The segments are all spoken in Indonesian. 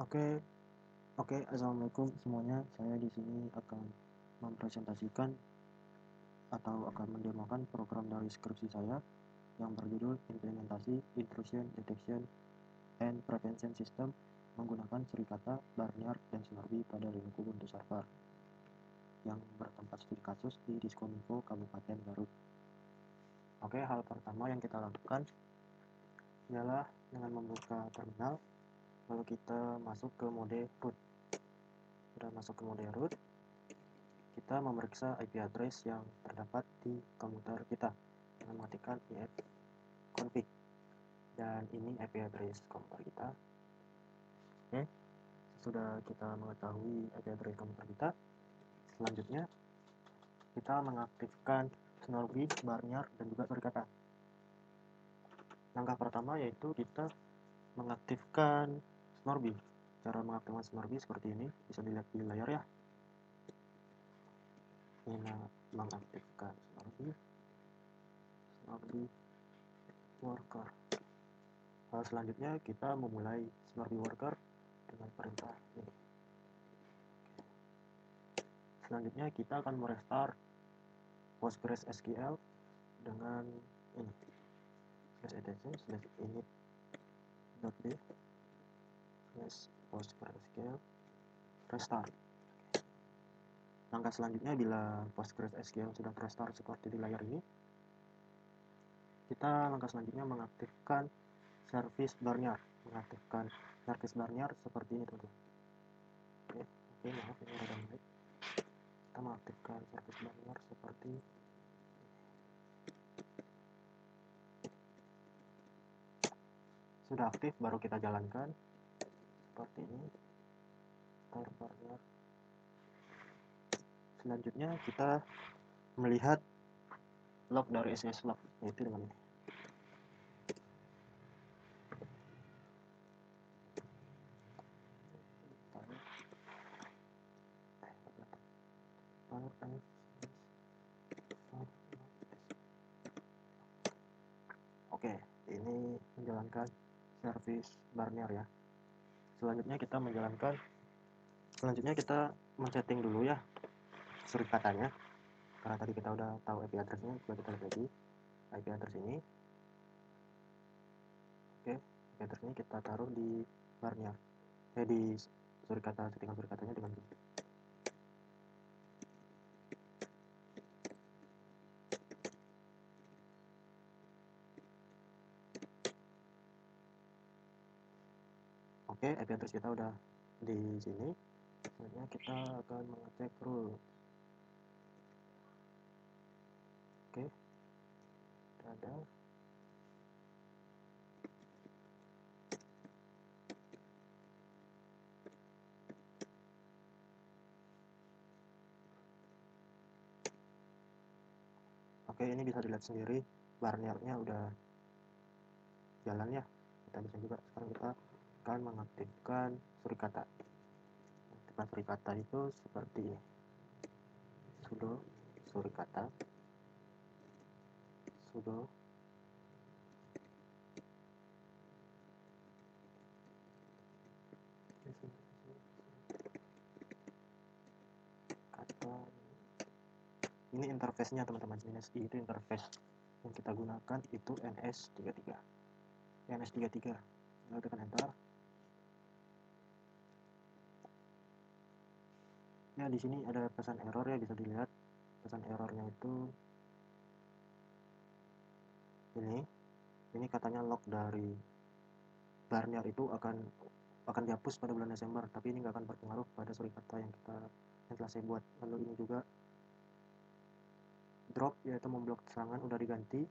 Oke, oke, assalamualaikum semuanya. Saya di sini akan mempresentasikan atau akan mendemokan program dari skripsi saya yang berjudul Implementasi Intrusion Detection and Prevention System menggunakan Suricata, Barnyard, dan Snorbi pada Linux Ubuntu Server yang bertempat studi kasus di Diskominfo Kabupaten Garut. Oke, hal pertama yang kita lakukan ialah dengan membuka terminal, lalu kita masuk ke mode root. Sudah masuk ke mode root, kita memeriksa IP address yang terdapat di komputer kita dengan mengetikkan ifconfig, dan ini IP address komputer kita. Oke, sudah kita mengetahui IP address komputer kita, selanjutnya kita mengaktifkan Snorbi, Barnyard, dan juga Suricata. Langkah pertama yaitu kita mengaktifkan Snorbi. Cara mengaktifkan Snorbi seperti ini, bisa dilihat di layar ya. Ini mengaktifkan Snorbi worker. Selanjutnya kita memulai Snorbi worker dengan perintah ini. Selanjutnya kita akan merestart PostgreSQL dengan ini /etc/init.d/PostgreSQL restart. Langkah selanjutnya, bila PostgreSQL sudah restart seperti di layar ini, langkah selanjutnya mengaktifkan service Barnyard. Mengaktifkan service Barnyard seperti ini, teman-teman. Oke, maaf ini ada download. Kita mengaktifkan service Barnyard seperti ini. Sudah aktif, baru kita jalankan seperti ini. Barnyard. Selanjutnya kita melihat log dari SQS log, yaitu dengan ini. Oke, ini menjalankan service Barnyard ya. Selanjutnya kita men-setting dulu ya Suricatanya, karena tadi kita udah tahu IP address-nya. Coba kita lihat lagi IP address ini. Oke, IP address ini kita taruh di Barnyard, di Suricata, settingan Suricatanya dengan ini. Oke, IP address kita udah di sini. Selanjutnya kita akan mengecek root. Oke, ada. Oke, ini bisa dilihat sendiri Barnyardnya udah jalan ya. Kita bisa juga sekarang kita akan mengaktifkan Suricata. Mengaktifkan Suricata itu seperti ini. Sudo Suricata, sudo kata. Ini interface-nya teman-teman. Itu interface yang kita gunakan itu NS33. Lalu tekan enter. Ya, di sini ada pesan error ya, bisa dilihat. Pesan errornya itu ini katanya log dari Barnyard itu akan dihapus pada bulan Desember, tapi ini nggak akan berpengaruh pada Suricata yang telah saya buat. Lalu ini juga drop, yaitu memblok serangan, udah diganti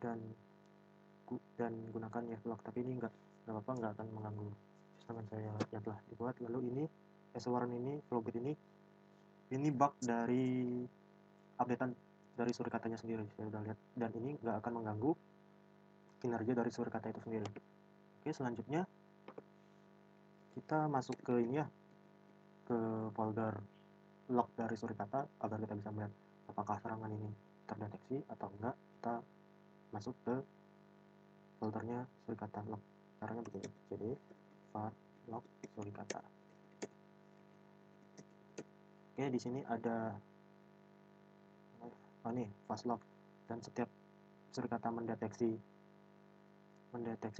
dan gunakan log, tapi ini nggak apa-apa, nggak akan mengganggu serangan saya yang telah dibuat. Lalu ini S-warn ini, flowbit ini bug dari updatean dari Suricatanya sendiri, saya udah lihat, dan ini nggak akan mengganggu kinerja dari Suricata itu sendiri. Oke, selanjutnya kita masuk ke ini ya, ke folder log dari Suricata agar kita bisa melihat apakah serangan ini terdeteksi atau enggak. Kita masuk ke foldernya Suricata log. Caranya begini, cd var log Surikata. Oke, di sini ada nih fast log, dan setiap Surikata mendeteksi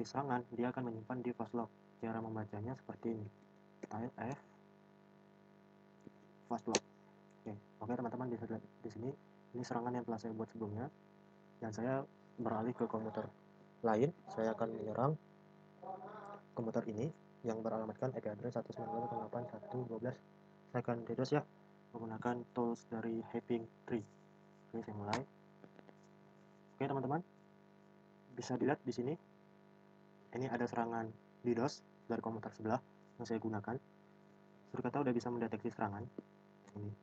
serangan, dia akan menyimpan di fast log. Cara membacanya seperti ini, type f fast log. Oke teman-teman, bisa lihat di sini, ini serangan yang telah saya buat sebelumnya, dan saya beralih ke komputer lain. Saya akan menyerang komputer ini yang beralamatkan IP address 192.168.112. Saya akan DDoS ya, menggunakan tools dari Having Tree. Oke, saya mulai. Oke teman-teman, bisa dilihat di sini, ini ada serangan DDoS dari komputer sebelah yang saya gunakan. Surikata udah bisa mendeteksi serangan. Ini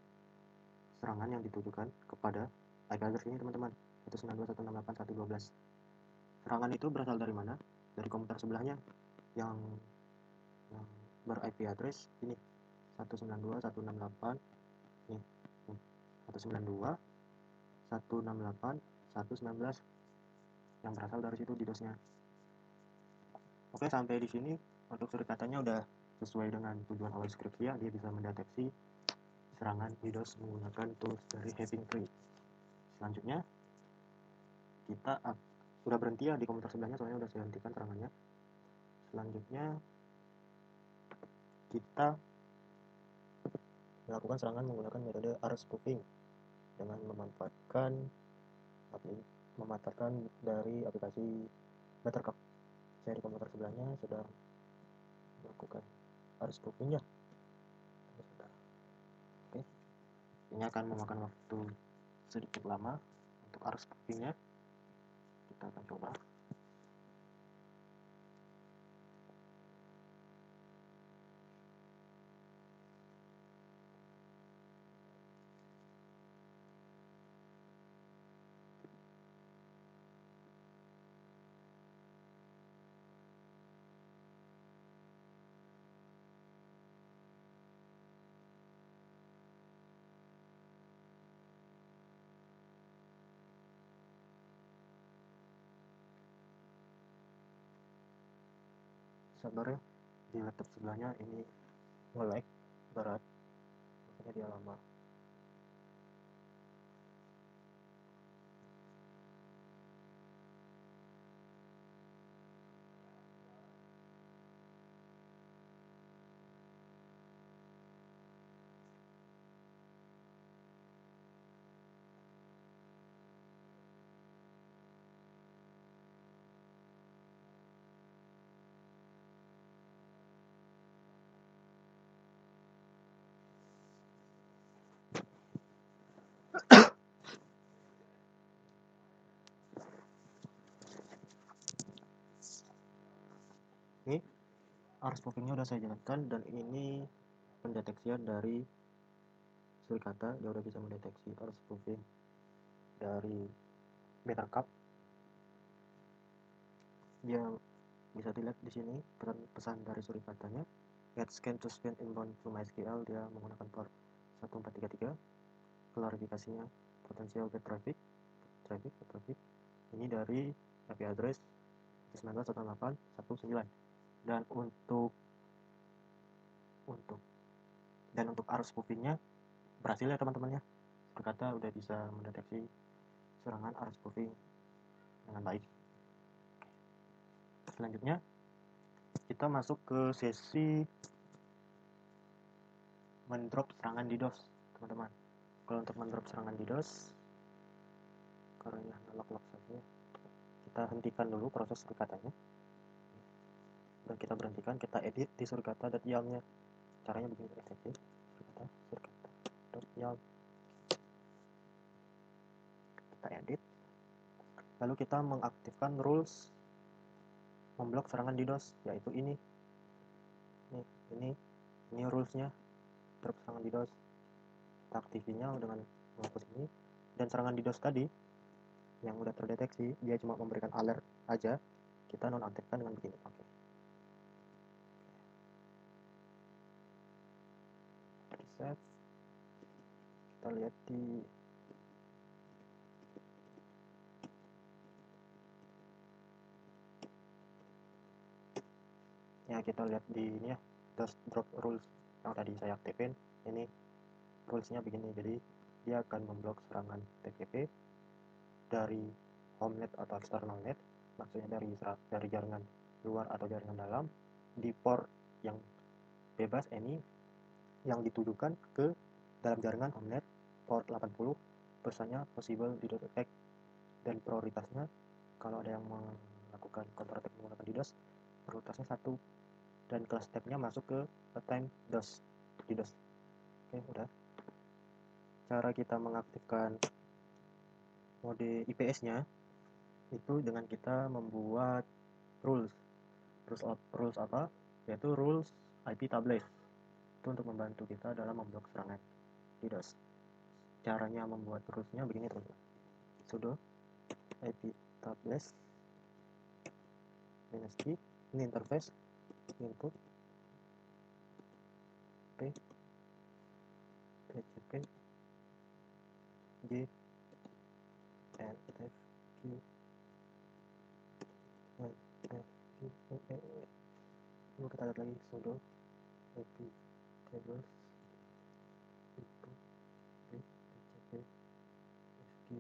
serangan yang ditujukan kepada IP address ini teman-teman, 192.168.112. Serangan itu berasal dari mana? Dari komputer sebelahnya yang ber-IP address ini 192.168 nih, 192.168.119 yang berasal dari situ DDoS-nya. Oke, sampai di sini untuk Surikatanya udah sesuai dengan tujuan awal skripsi ya, dia bisa mendeteksi serangan DDoS menggunakan tools dari Having Tree. Selanjutnya kita sudah berhenti ya di komputer sebelahnya, soalnya udah saya hentikan serangannya. Selanjutnya kita melakukan serangan menggunakan metode rspoofing dengan memanfaatkan dari aplikasi Buttercup. Saya di komputer sebelahnya sudah melakukan rspoofing ya. Oke, ini akan memakan waktu sedikit lama untuk rspoofingnya. Kita akan coba. Sabar ya, di laptop sebelahnya ini nge-lag berat, makanya dia lama. Ini rspoofingnya udah saya jalankan, dan ini pendeteksian dari Surikata. Dia udah bisa mendeteksi rspoofing dari Buttercup. Dia bisa dilihat di sini pesan dari Surikatanya, get scan to scan inbound to MySQL. Dia menggunakan port 1433. Klarifikasinya potensial bad traffic. Ini dari IP address 192.168.119. Dan untuk rspoofingnya berhasil ya teman-teman ya. Surikata udah bisa mendeteksi serangan rspoofing dengan baik. Selanjutnya kita masuk ke sesi mendrop serangan DDoS teman-teman. Kalau untuk mendrop serangan DDoS, karena log saja, kita hentikan dulu proses Surikatanya, dan kita berhentikan, kita edit di surikata.yaml-nya. Caranya begini, edit surikata.yaml, kita edit, lalu kita mengaktifkan rules memblok serangan DDoS, yaitu ini rulesnya, drop serangan DDoS. Kita aktifinya dengan menghapus ini, dan serangan DDoS tadi yang udah terdeteksi, dia cuma memberikan alert aja, kita nonaktifkan dengan begini. Oke. Reset. Kita lihat di Ya kita lihat di ini ya, DOS drop rules yang tadi saya aktifin. Ini rulesnya begini, jadi dia akan memblok serangan TCP dari home net atau external net, maksudnya dari jaringan luar atau jaringan dalam, di port yang bebas ini yang ditujukan ke dalam jaringan home net port 80, pesannya possible DDoS attack, dan prioritasnya kalau ada yang melakukan counter attack menggunakan DDoS, prioritasnya 1, dan kelas stepnya masuk ke attempt DDoS. Oke, udah. Cara kita mengaktifkan mode IPS-nya itu dengan kita membuat rules apa, yaitu rules IP tables. Itu untuk membantu kita dalam memblok serangan DDoS. Caranya membuat rulesnya begini teman-teman. Sudo IP tables -t, ini interface input p tcp g nfq lalu kita lihat lagi sudo IP tables input p tcp fq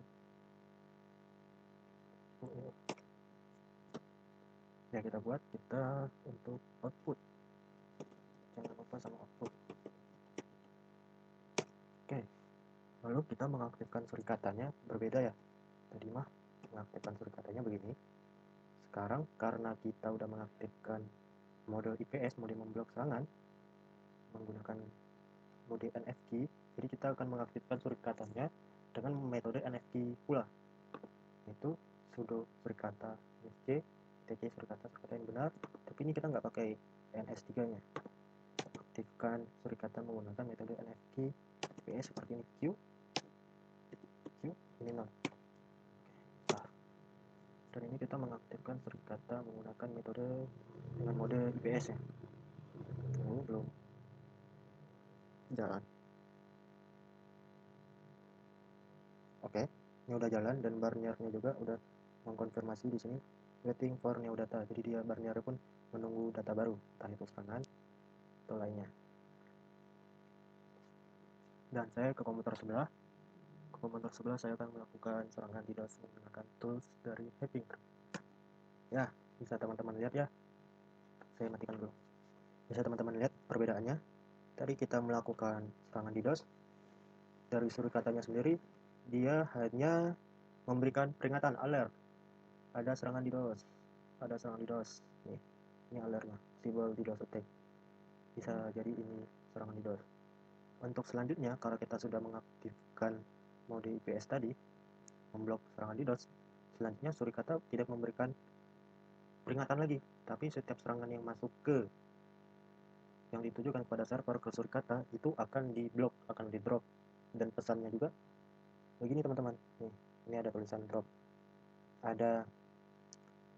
ya, kita buat kita untuk output, jangan lupa sama output. Oke, lalu kita mengaktifkan surikatannya berbeda ya, tadi mah mengaktifkan surikatannya begini. Sekarang karena kita udah mengaktifkan mode IPS, mode memblok serangan menggunakan mode NFK, jadi kita akan mengaktifkan surikatannya dengan metode NFK pula, yaitu sudo surikata nfc tc surikata yang benar, tapi ini kita nggak pakai NS3 nya. Aktifkan surikata menggunakan metode NFK IPS seperti ini, Q ini non. Dan ini kita mengaktifkan surikata menggunakan metode dengan mode IPS ya. Belum jalan. Oke, ini udah jalan dan barnyernya juga udah mengkonfirmasi di sini waiting for new data. Jadi dia barnyernya pun menunggu data baru, entah itu serangan atau lainnya. Dan saya ke komputer sebelah. Ke komputer sebelah saya akan melakukan serangan DDoS menggunakan tools dari Happing. Ya, bisa teman-teman lihat ya. Saya matikan dulu. Bisa teman-teman lihat perbedaannya. Tadi kita melakukan serangan DDoS, dari surikatanya sendiri dia hanya memberikan peringatan alert, ada serangan DDoS, ini alertnya, possible DDoS attack, bisa jadi ini serangan DDoS. Untuk selanjutnya, kalau kita sudah mengaktifkan mode IPS tadi, memblok serangan DDoS, selanjutnya surikata tidak memberikan peringatan lagi, tapi setiap serangan yang masuk ke yang ditujukan kepada server ke surikata itu akan diblok, akan di drop. Dan pesannya juga begini teman-teman, ini ada tulisan drop, ada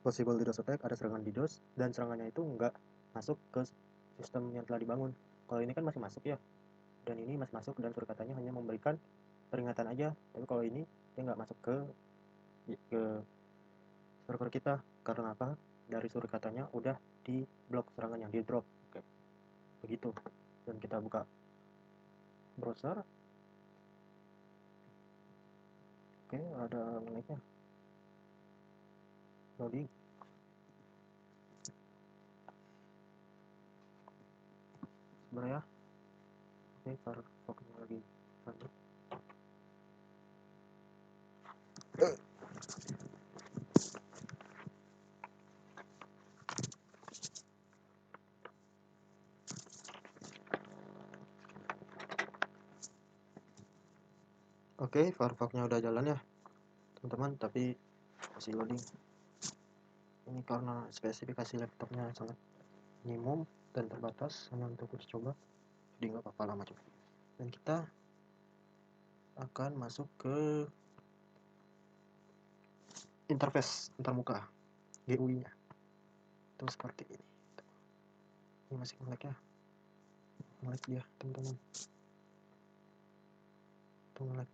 possible DDoS attack, ada serangan DDoS, dan serangannya itu nggak masuk ke sistem yang telah dibangun. Kalau ini kan masih masuk ya, dan ini masih masuk, dan surikatanya hanya memberikan peringatan aja. Tapi kalau ini dia nggak masuk ke server kita. Karena apa? Dari surikatanya udah di blok serangannya, di drop. Oke, begitu. Dan kita buka browser. Oke, ada linknya, loading. Sebenarnya oke, Firefox-nya lagi lanjut. Oke, Firefox-nya udah jalan ya teman-teman, tapi masih loading. Ini karena spesifikasi laptopnya sangat minimum dan terbatas, hanya untuk uji coba, jadi nggak apa-apa lama juga. Dan kita akan masuk ke interface antarmuka GUI nya itu seperti ini. Ini masih nge-lag ya, nge-lag dia teman-teman, itu nge-lag.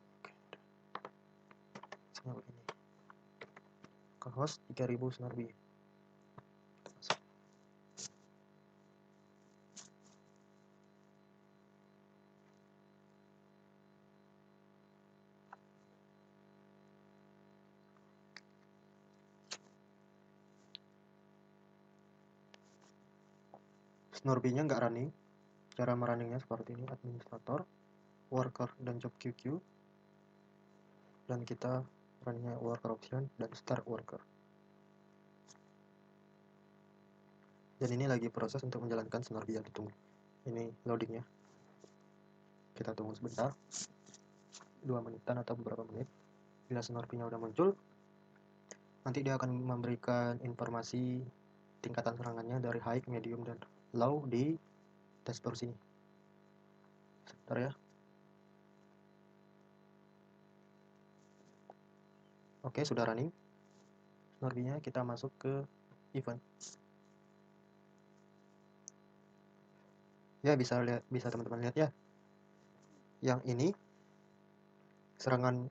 Sinyal ini ke host 3000 Snorbi. Snorby-nya nggak running. Cara merunningnya seperti ini: administrator, worker, dan job QQ. Dan kita runningnya worker option dan start worker. Dan ini lagi proses untuk menjalankan Snorby yang ditunggu. Ini loadingnya. Kita tunggu sebentar, 2 menitan atau beberapa menit. Bila Snorby-nya udah muncul, nanti dia akan memberikan informasi tingkatan serangannya dari high, medium, dan low di dashboard sini. Sebentar ya. Oke, sudah running Snorby-nya. Kita masuk ke event. Ya, bisa teman-teman lihat ya. Yang ini serangan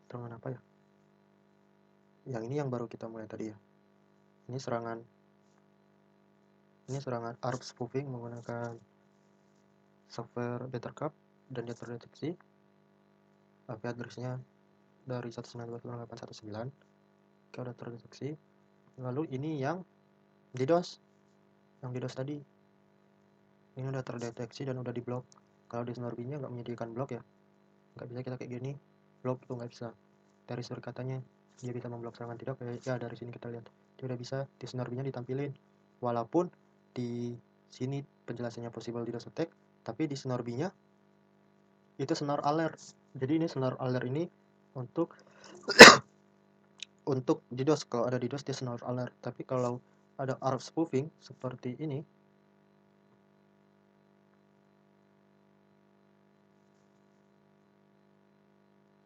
apa ya? Yang ini yang baru kita mulai tadi ya. Ini serangan ARP spoofing menggunakan software Bettercap, dan dia terdeteksi. IP address-nya dari 192.819. Oke, udah terdeteksi. Lalu ini yang DDoS. Yang DDoS tadi. Ini udah terdeteksi dan udah diblok. Kalau di Snorby-nya nggak menyediakan blok ya. Nggak bisa kita kayak gini. Blok itu nggak bisa. Dari suri katanya dia bisa memblok serangan tidak. Ya, dari sini kita lihat. Dia udah bisa. Di Snorby-nya ditampilin. Walaupun di sini penjelasannya possible DDoS attack, tapi di Snorby-nya itu snore alert. Jadi ini snore alert ini untuk DDoS. Kalau ada DDoS dia snore alert. Tapi kalau ada ARP spoofing seperti ini,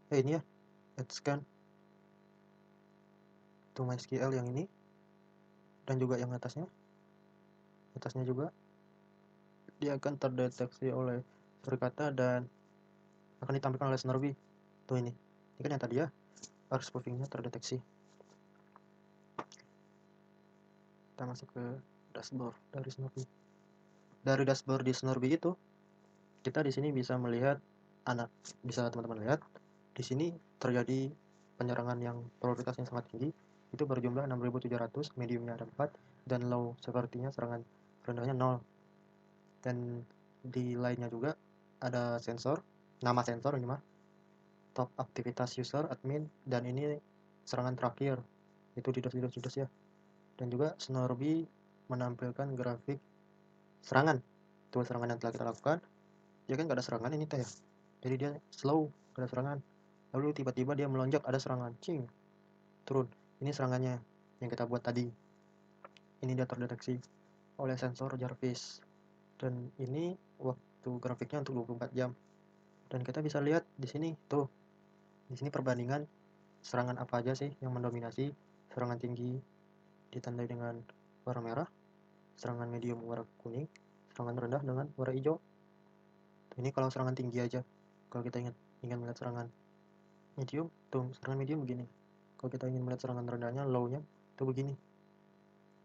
ini ya, add scan to MySQL yang ini, dan juga yang atasnya juga dia akan terdeteksi oleh surikata dan akan ditampilkan oleh Snorby. Tuh ini kan yang tadi ya, ARP spoofingnya terdeteksi. Kita masuk ke dashboard dari Snorby. Dari dashboard di Snorby itu, kita di sini bisa melihat bisa teman-teman lihat di sini terjadi penyerangan yang prioritasnya sangat tinggi. Itu berjumlah 6.700, mediumnya ada 4, dan low sepertinya serangan rendahnya 0. Dan di lainnya juga ada sensor, nama sensor ini mah top aktivitas user admin, dan ini serangan terakhir itu DDoS ya. Dan juga Snorby menampilkan grafik serangan, itu serangan yang telah kita lakukan. Ya kan gak ada serangan ini teh ya, jadi dia slow, gak ada serangan. Lalu tiba-tiba dia melonjak, ada serangan, turun. Ini serangannya yang kita buat tadi. Ini dia terdeteksi oleh sensor Jarvis. Dan ini waktu grafiknya untuk 24 jam. Dan kita bisa lihat di sini tuh. Di sini perbandingan serangan apa aja sih yang mendominasi. Serangan tinggi ditandai dengan warna merah, serangan medium warna kuning, serangan rendah dengan warna hijau. Ini kalau serangan tinggi aja. Kalau kita ingin melihat serangan medium, tuh serangan medium begini. Kalau kita ingin melihat serangan rendahnya, low-nya, tuh begini.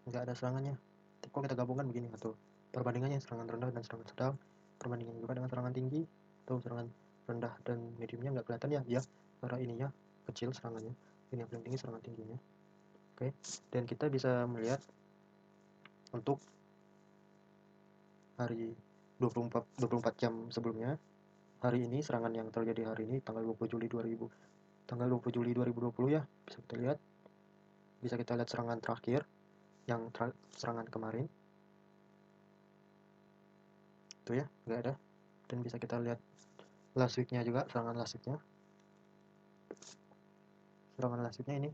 Nggak ada serangannya. Tapi kalau kita gabungkan begini, tuh perbandingannya serangan rendah dan serangan sedang, perbandingan juga dengan serangan tinggi. Tuh serangan rendah dan mediumnya nggak kelihatan ya, dia karena ininya kecil serangannya. Ini yang paling tinggi serangan tingginya. Oke, dan kita bisa melihat untuk hari 24 jam sebelumnya. Hari ini serangan yang terjadi hari ini tanggal 20 Juli 2020 ya, bisa kita lihat serangan terakhir yang serangan kemarin itu ya, nggak ada. Dan bisa kita lihat last weeknya juga, serangan last weeknya ini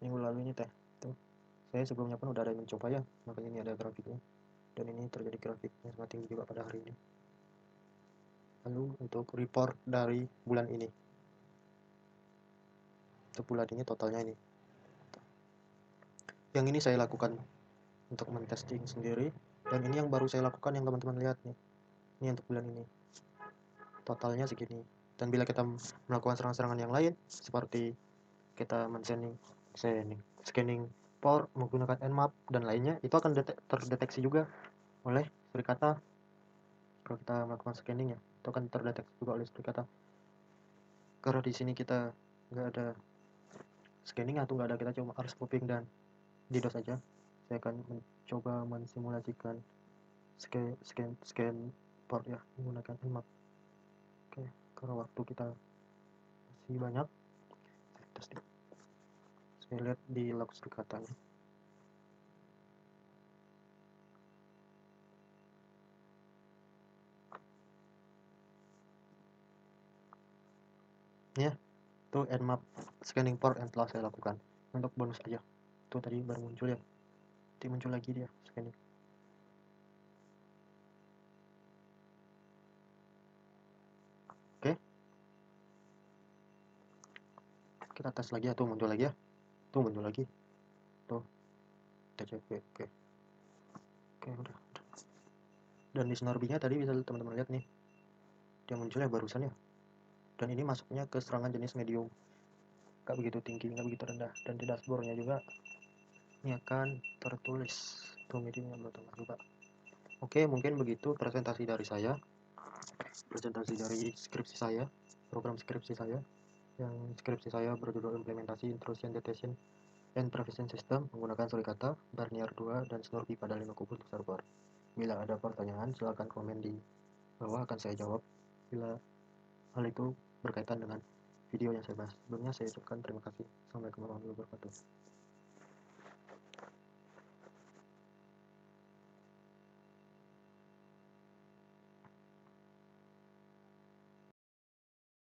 minggu lalu ini teh. Tuh, saya sebelumnya pun udah ada yang mencoba ya, makanya ini ada grafiknya. Dan ini terjadi grafiknya sangat tinggi juga pada hari ini. Lalu untuk report dari bulan ini, untuk bulan ini totalnya ini. Yang ini saya lakukan untuk mentesting sendiri, dan ini yang baru saya lakukan yang teman-teman lihat nih. Ini untuk bulan ini totalnya segini. Dan bila kita melakukan serangan-serangan yang lain seperti kita scanning port menggunakan Nmap dan lainnya, itu akan terdeteksi juga oleh surikata. Kalau kita melakukan scanning ya, itu akan terdeteksi juga oleh surikata. Karena di sini kita nggak ada scanning atau nggak ada, kita cuma ARP spoofing dan DDoS saja. saya akan mencoba mensimulasikan scan port ya menggunakan Nmap. Oke, karena waktu kita masih banyak, saya lihat di log katanya. Ya, itu Nmap scanning port yang telah saya lakukan. Untuk bonus aja, itu tadi baru muncul ya, nanti muncul lagi dia scanning. Oke, kita tes lagi ya, tuh muncul lagi ya, tuh muncul lagi, tuh TCP. Oke, udah. Dan di Snorby-nya tadi bisa teman-teman lihat nih, dia munculnya barusan ya. Dan ini masuknya ke serangan jenis medium, nggak begitu tinggi, nggak begitu rendah. Dan di dashboardnya juga ini akan tertulis tuh mediumnya belum tambah juga. Oke, mungkin begitu presentasi dari saya, presentasi dari skripsi saya, program skripsi saya. Yang skripsi saya berjudul implementasi intrusion detection and prevention system menggunakan Suricata, Barnier 2, dan Snorby pada Linux Ubuntu server. Bila ada pertanyaan, silakan komen di bawah, akan saya jawab bila hal itu berkaitan dengan video yang saya bahas. Sebelumnya saya ucapkan terima kasih. Assalamualaikum warahmatullahi wabarakatuh.